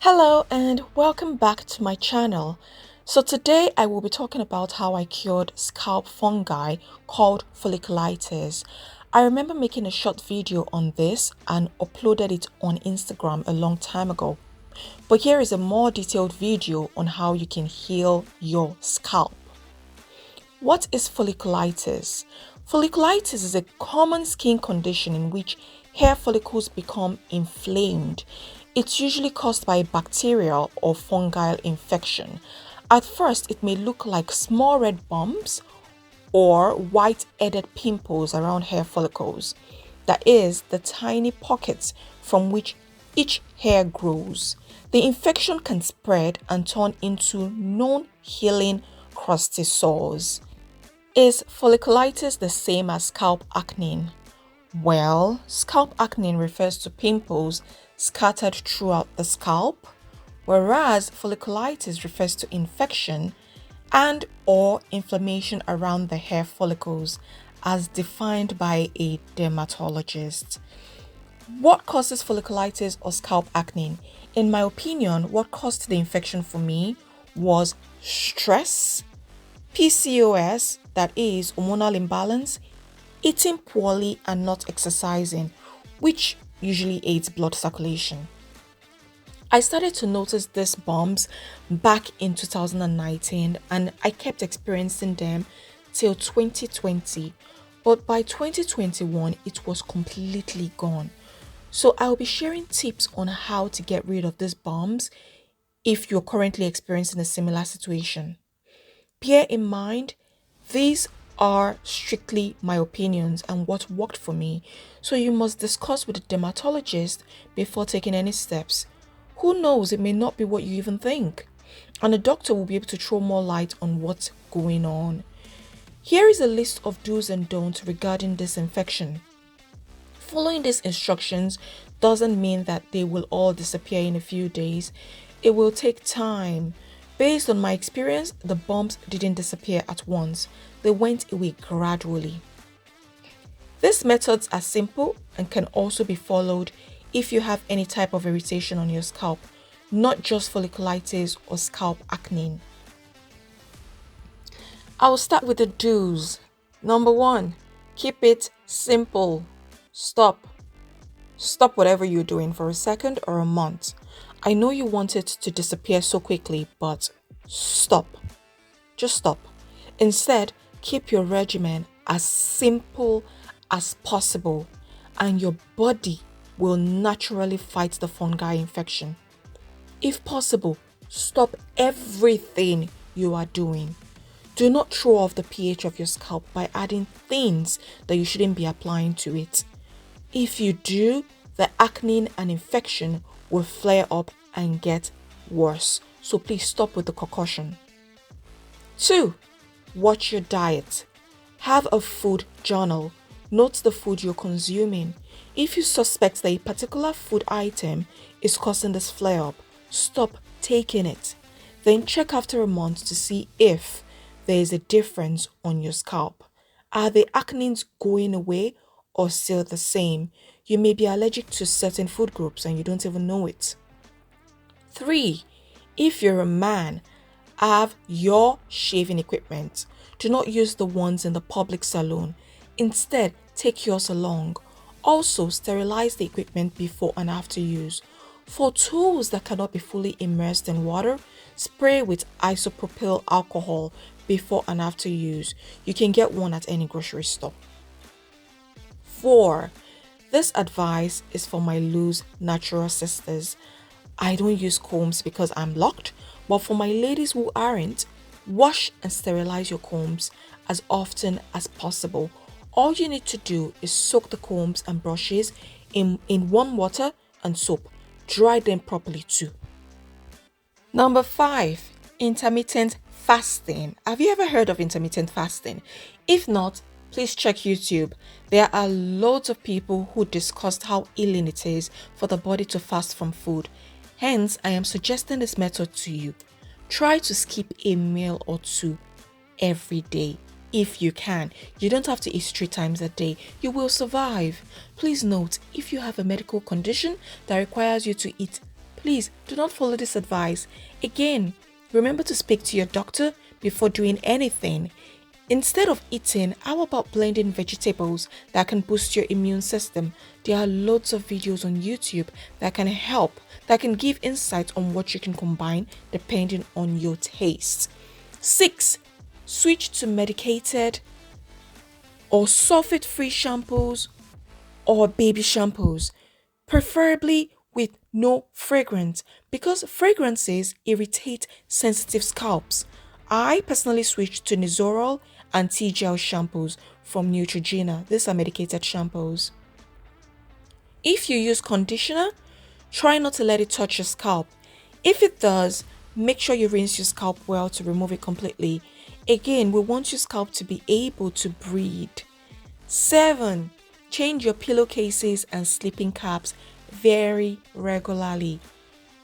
Hello and welcome back to my channel. So today I will be talking about how I cured scalp fungi called folliculitis. I remember making a short video on this and uploaded it on Instagram a long time ago. But here is a more detailed video on how you can heal your scalp. What is folliculitis? Folliculitis is a common skin condition in which hair follicles become inflamed. It's usually caused by a bacterial or fungal infection. At first, it may look like small red bumps or white-headed pimples around hair follicles. That is, the tiny pockets from which each hair grows. The infection can spread and turn into non-healing crusty sores. Is folliculitis the same as scalp acne? Well, scalp acne refers to pimples scattered throughout the scalp, whereas folliculitis refers to infection and or inflammation around the hair follicles as defined by a dermatologist. What causes folliculitis or scalp acne? In my opinion, what caused the infection for me was stress, PCOS, that is hormonal imbalance, eating poorly and not exercising, which usually aids blood circulation. I started to notice these bumps back in 2019 and I kept experiencing them till 2020, but by 2021 it was completely gone. So I'll be sharing tips on how to get rid of these bumps if you're currently experiencing a similar situation. Bear in mind, these are strictly my opinions and what worked for me, so you must discuss with a dermatologist before taking any steps. Who knows, it may not be what you even think, and a doctor will be able to throw more light on what's going on. Here is a list of do's and don'ts regarding this infection. Following these instructions doesn't mean that they will all disappear in a few days. It will take time. Based on my experience, the bumps didn't disappear at once. They went away gradually. These methods are simple and can also be followed if you have any type of irritation on your scalp, not just folliculitis or scalp acne. I will start with the do's. Number 1, keep it simple. Stop whatever you're doing for a second or a month. I know you want it to disappear so quickly, but stop. Just stop. Instead, keep your regimen as simple as possible and your body will naturally fight the fungi infection. If possible, stop everything you are doing. Do not throw off the pH of your scalp by adding things that you shouldn't be applying to it. If you do, the acne and infection will flare up and get worse. So please stop with the concoction. 2, watch your diet. Have a food journal. Note the food you're consuming. If you suspect that a particular food item is causing this flare up, stop taking it. Then check after a month to see if there is a difference on your scalp. Are the acnes going away or still the same? You may be allergic to certain food groups and you don't even know it. 3, if you're a man, have your shaving equipment. Do not use the ones in the public salon. Instead, take yours along. Also, sterilize the equipment before and after use. For tools that cannot be fully immersed in water, spray with isopropyl alcohol before and after use. You can get one at any grocery store. 4, this advice is for my loose natural sisters. I don't use combs because I'm locked, but for my ladies who aren't, wash and sterilize your combs as often as possible. All you need to do is soak the combs and brushes in warm water and soap. Dry them properly too. Number 5, intermittent fasting. Have you ever heard of intermittent fasting? If not, please check YouTube. There are loads of people who discussed how healing it is for the body to fast from food. Hence, I am suggesting this method to you. Try to skip a meal or two every day if you can. You don't have to eat 3 times a day. You will survive. Please note, if you have a medical condition that requires you to eat please do not follow this advice. Again, remember to speak to your doctor before doing anything. Instead of eating, how about blending vegetables that can boost your immune system? There are loads of videos on YouTube that can help, that can give insight on what you can combine depending on your taste. 6. Switch to medicated or sulfate-free shampoos or baby shampoos, preferably with no fragrance, because fragrances irritate sensitive scalps. I personally switched to Nizoral and tea gel shampoos from Neutrogena. These are medicated shampoos. If you use conditioner, try not to let it touch your scalp. If it does, make sure you rinse your scalp well to remove it completely. Again, we want your scalp to be able to breathe. 7. Change your pillowcases and sleeping caps very regularly.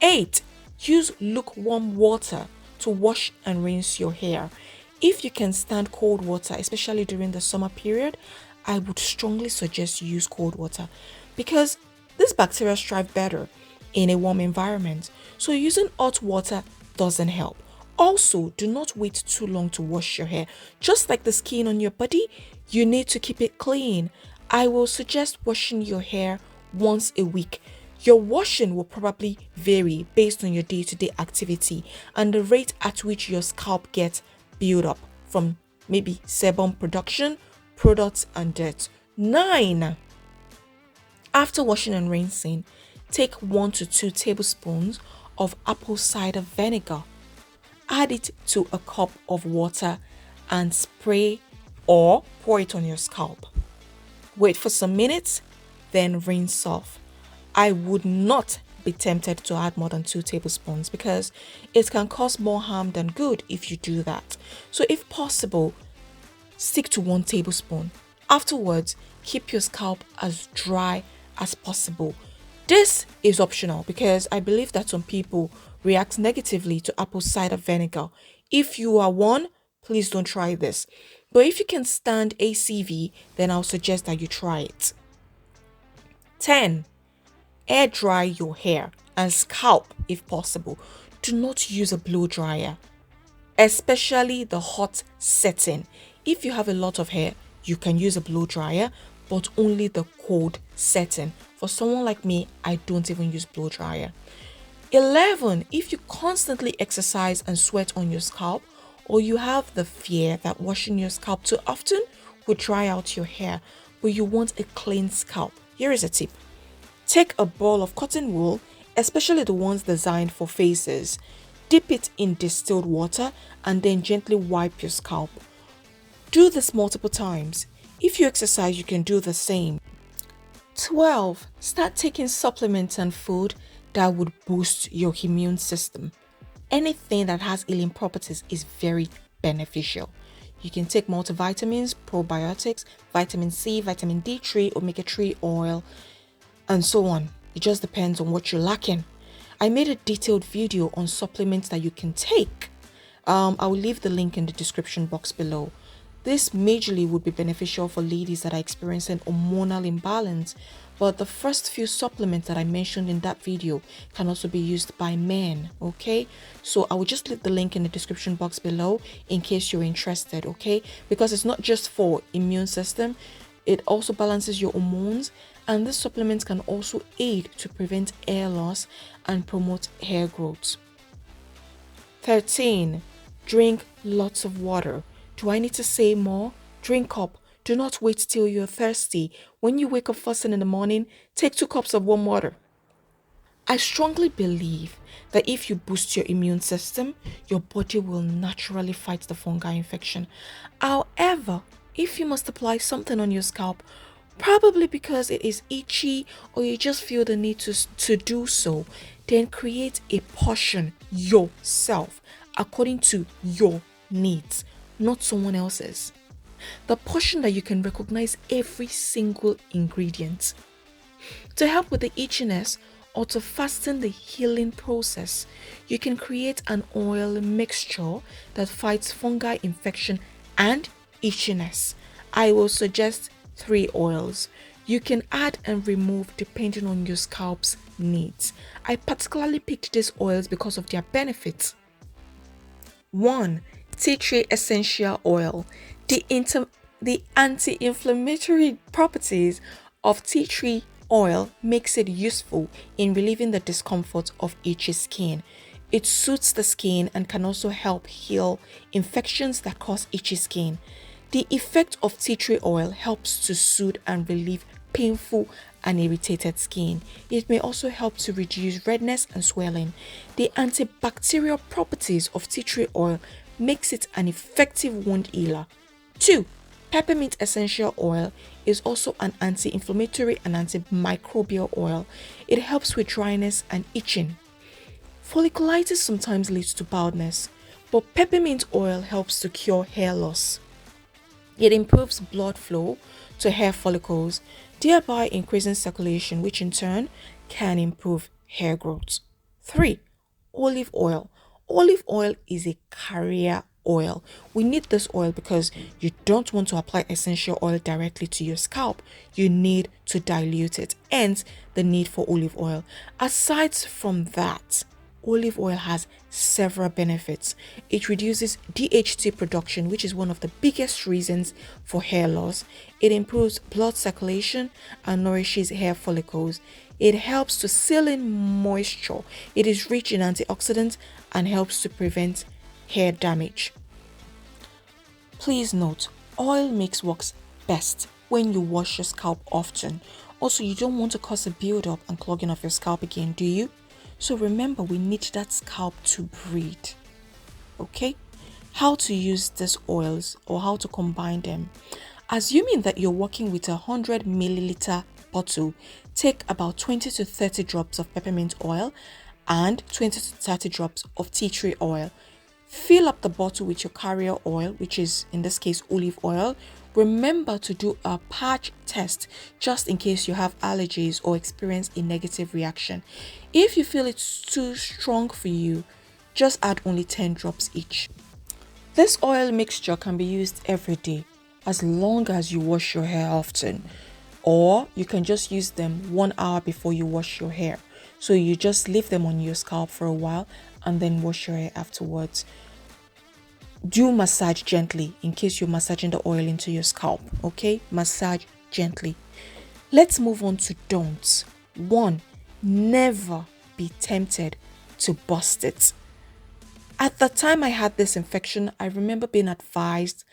8. Use lukewarm water to wash and rinse your hair. If you can stand cold water, especially during the summer period, I would strongly suggest you use cold water because these bacteria thrive better in a warm environment. So using hot water doesn't help. Also, do not wait too long to wash your hair. Just like the skin on your body, you need to keep it clean. I will suggest washing your hair once a week. Your washing will probably vary based on your day-to-day activity and the rate at which your scalp gets built up from maybe sebum production, products, and dirt. 9. After washing and rinsing, take 1 to 2 tablespoons of apple cider vinegar. Add it to a cup of water and spray or pour it on your scalp. Wait for some minutes, then rinse off. I would not be tempted to add more than 2 tablespoons because it can cause more harm than good if you do that. So if possible, stick to 1 tablespoon. Afterwards, keep your scalp as dry as possible. This is optional because I believe that some people react negatively to apple cider vinegar. If you are one, please don't try this. But if you can stand ACV, then I'll suggest that you try it. 10. Air dry your hair and scalp if possible. Do not use a blow dryer, especially the hot setting. If you have a lot of hair, you can use a blow dryer, but only the cold setting. For someone like me, I don't even use blow dryer. 11. If you constantly exercise and sweat on your scalp, or you have the fear that washing your scalp too often will dry out your hair, but you want a clean scalp, here is a tip. Take a ball of cotton wool, especially the ones designed for faces. Dip it in distilled water and then gently wipe your scalp. Do this multiple times. If you exercise, you can do the same. 12. Start taking supplements and food that would boost your immune system. Anything that has healing properties is very beneficial. You can take multivitamins, probiotics, vitamin C, vitamin D3, omega-3 oil, and so on. It just depends on what you're lacking. I made a detailed video on supplements that you can take. I will leave the link in the description box below. This majorly would be beneficial for ladies that are experiencing hormonal imbalance, but the first few supplements that I mentioned in that video can also be used by men, okay? So I will just leave the link in the description box below in case you're interested, okay? Because it's not just for immune system, it also balances your hormones, and this supplement can also aid to prevent hair loss and promote hair growth. 13. Drink lots of water. Do I need to say more? Drink up. Do not wait till you're thirsty. When you wake up first thing in the morning, take 2 cups of warm water. I strongly believe that if you boost your immune system, your body will naturally fight the fungal infection. However, if you must apply something on your scalp, probably because it is itchy or you just feel the need to do so, then create a portion yourself according to your needs, not someone else's. The portion that you can recognize every single ingredient. To help with the itchiness or to fasten the healing process, you can create an oil mixture that fights fungal infection and itchiness. I will suggest 3 oils. You can add and remove depending on your scalp's needs. I particularly picked these oils because of their benefits. 1. Tea tree essential oil. The anti-inflammatory properties of tea tree oil makes it useful in relieving the discomfort of itchy skin. It soothes the skin and can also help heal infections that cause itchy skin. The effect of tea tree oil helps to soothe and relieve painful and irritated skin. It may also help to reduce redness and swelling. The antibacterial properties of tea tree oil makes it an effective wound healer. 2. Peppermint essential oil is also an anti-inflammatory and antimicrobial oil. It helps with dryness and itching. Folliculitis sometimes leads to baldness, but peppermint oil helps to cure hair loss. It improves blood flow to hair follicles, thereby increasing circulation, which in turn can improve hair growth. 3. Olive oil. Olive oil is a carrier oil. We need this oil because you don't want to apply essential oil directly to your scalp. You need to dilute it, hence the need for olive oil. Aside from that, olive oil has several benefits. It reduces DHT production, which is one of the biggest reasons for hair loss. It improves blood circulation and nourishes hair follicles. It helps to seal in moisture. It is rich in antioxidants and helps to prevent hair damage. Please note, oil makes works best when you wash your scalp often. Also, you don't want to cause a build-up and clogging of your scalp again, do you? So remember, we need that scalp to breathe. Okay? How to use these oils or how to combine them. Assuming that you're working with a 100 milliliter bottle, take about 20 to 30 drops of peppermint oil and 20 to 30 drops of tea tree oil. Fill up the bottle with your carrier oil, which is in this case olive oil. Remember to do a patch test just in case you have allergies or experience a negative reaction. If you feel it's too strong for you, just add only 10 drops each. This oil mixture can be used every day as long as you wash your hair often, or you can just use them 1 hour before you wash your hair. So you just leave them on your scalp for a while and then wash your hair afterwards. Do massage gently in case you're massaging the oil into your scalp. Okay, massage gently. Let's move on to don'ts. 1. Never be tempted to bust it. At the time I had this infection, I remember being advised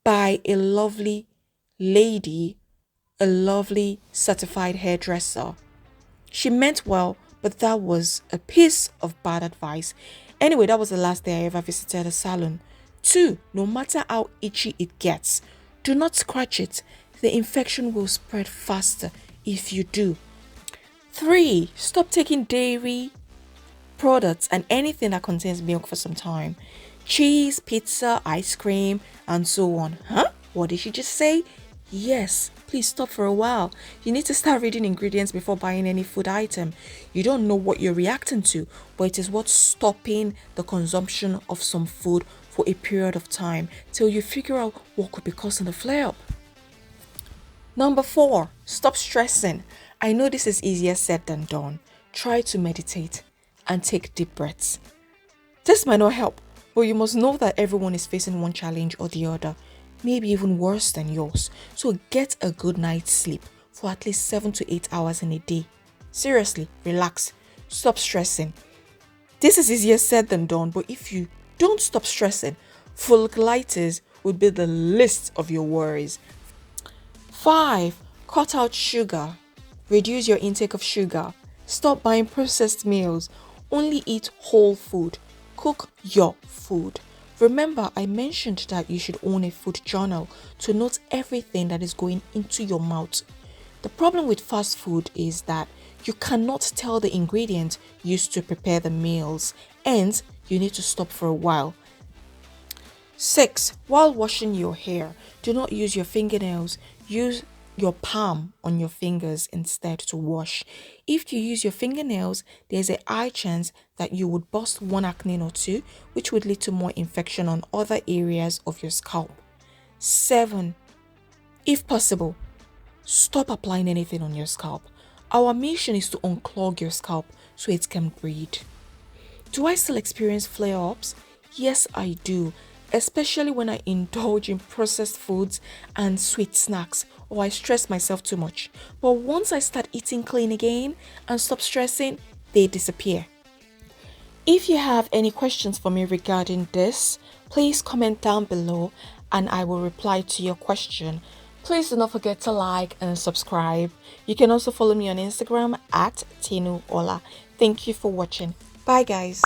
by a lovely lady, a lovely certified hairdresser. She meant well, but that was a piece of bad advice. Anyway, that was the last day I ever visited a salon. 2. No matter how itchy it gets, do not scratch it. The infection will spread faster if you do. 3. Stop taking dairy products and anything that contains milk for some time. Cheese, pizza, ice cream, and so on. Huh? What did she just say? Yes, please stop for a while. You need to start reading ingredients before buying any food item. You don't know what you're reacting to, but it is worth stopping the consumption of some food for a period of time till you figure out what could be causing the flare-up. Number 4, stop stressing. I know this is easier said than done. Try to meditate and take deep breaths. This might not help, but you must know that everyone is facing one challenge or the other, maybe even worse than yours. So get a good night's sleep for at least 7 to 8 hours in a day. Seriously, relax. Stop stressing. This is easier said than done, but if you don't stop stressing, folliculitis would be the least of your worries. 5. Cut out sugar. Reduce your intake of sugar. Stop buying processed meals. Only eat whole food. Cook your food. Remember, I mentioned that you should own a food journal to note everything that is going into your mouth. The problem with fast food is that you cannot tell the ingredients used to prepare the meals, and you need to stop for a while. 6. While washing your hair, do not use your fingernails. Use your palm on your fingers instead to wash. If you use your fingernails, there's a high chance that you would bust one acne or two, which would lead to more infection on other areas of your scalp. 7. If possible, stop applying anything on your scalp. Our mission is to unclog your scalp so it can breathe. Do I still experience flare-ups? Yes, I do, especially when I indulge in processed foods and sweet snacks or I stress myself too much. But once I start eating clean again and stop stressing, they disappear. If you have any questions for me regarding this, please comment down below and I will reply to your question. Please do not forget to like and subscribe. You can also follow me on Instagram at Tinuola. Thank you for watching. Bye guys.